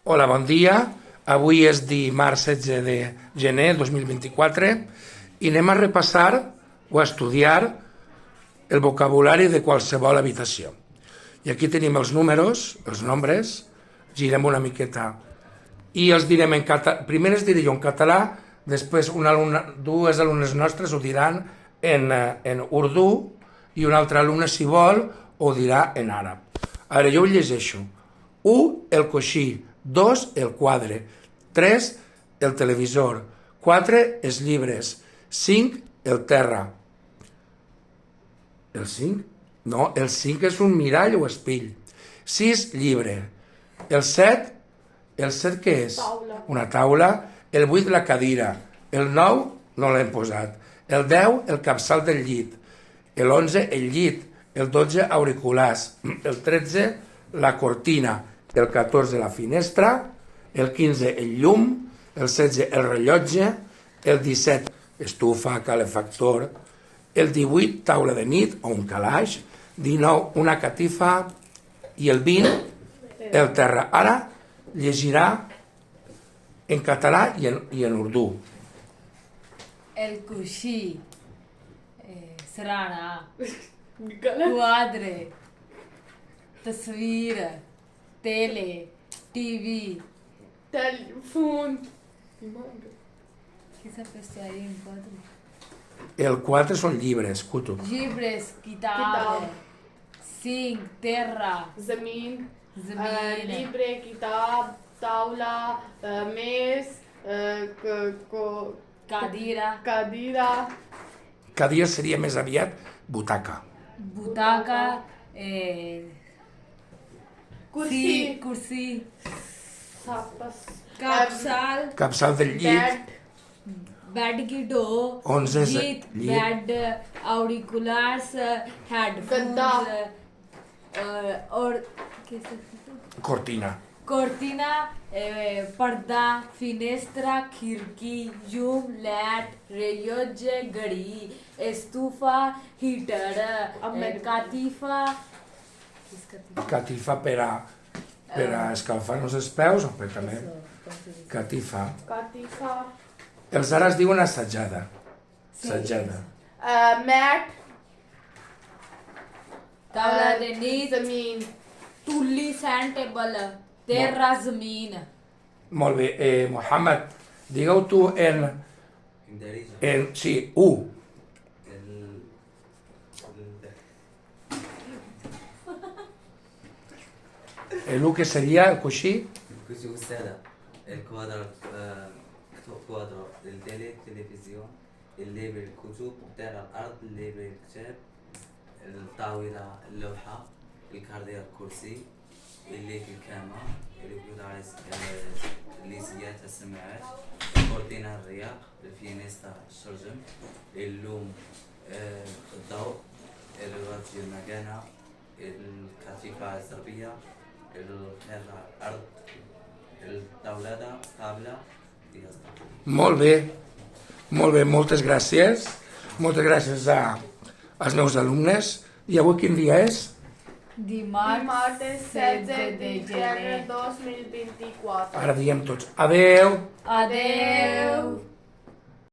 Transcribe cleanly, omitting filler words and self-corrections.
Hola, bon dia. Avui és dimarts 16 de gener de 2024 i anem a repassar o a estudiar el vocabulari de qualsevol habitació. I aquí tenim els números, els nombres, girem una miqueta i els direm en català. Primer els diré jo en català, després dues alumnes nostres ho diran en urdú i un altre alumne, si vol, ho dirà en àrab. Ara jo ho llegeixo. 1, el coixí. 2, el quadre. 3, el televisor. 4, els llibres. 5, el terra. El 5? No, el 5 és un mirall o espill. 6, llibre. El 7 què és? Taula. Una taula. El 8, la cadira. El 9, no l'hem posat. El 10, el capçal del llit. El 11, el llit. El 12, auriculars. El 13, la cortina. El 14, la finestra. El 15, el llum. El 16, el rellotge. El 17, estufa, calefactor. El 18, taula de nit o un calaix. 19, una catifa. I el 20, el terra. Ara llegirà en català i en urdú. El coixí, serrana, quadre, tasvir, tele, TV. Telefon. Què s'ha fet ahí en quadre? El 4 són llibres, kutub. Llibres, kitab, 5, terra, Zamin. زمین, Libre, kitab, taula, mes, cadira, cadira, Cadira seria més aviat butaca. butaca, kursi, cursi, sapas, capçal, Capçal del llit. bed की डो, 11 llit, llit. bed, auriculars, headphones, और कैसे Cortina. cortina, पर्दा, finestra, खिड़की, llum, LED, rellotge, घड़ी, estufa, heater, catifa, Catifa per a escalfar-nos els peus o per també catifa. katifa, Els ara es diuen assajada. Assajada. mat, तावला de nit, zamin, tulli, sand table, terra, زمین. Molt bé. Mohamed, digue-ho tu sí, u. El u que seria el coixí. الكرسي والسادة الكوادر كوادر التلفزيون الليبر الكتب دار الأرض الليبر الكتاب الطاولة اللوحة الكاردير الكرسي اللي في الكامة اللي يقول على الليسيات السماعات الكورتينا الرياق الفينيستا الشرجم اللوم الضوء الراديو المكانة الكتيفة الزربية الأرض الطاولة طابلة Molt bé. Molt bé, moltes gràcies. Moltes gràcies als meus alumnes. I avui quin dia és? Dimarts 16 de gener. 2024. Ara diem tots adeu. Adeu.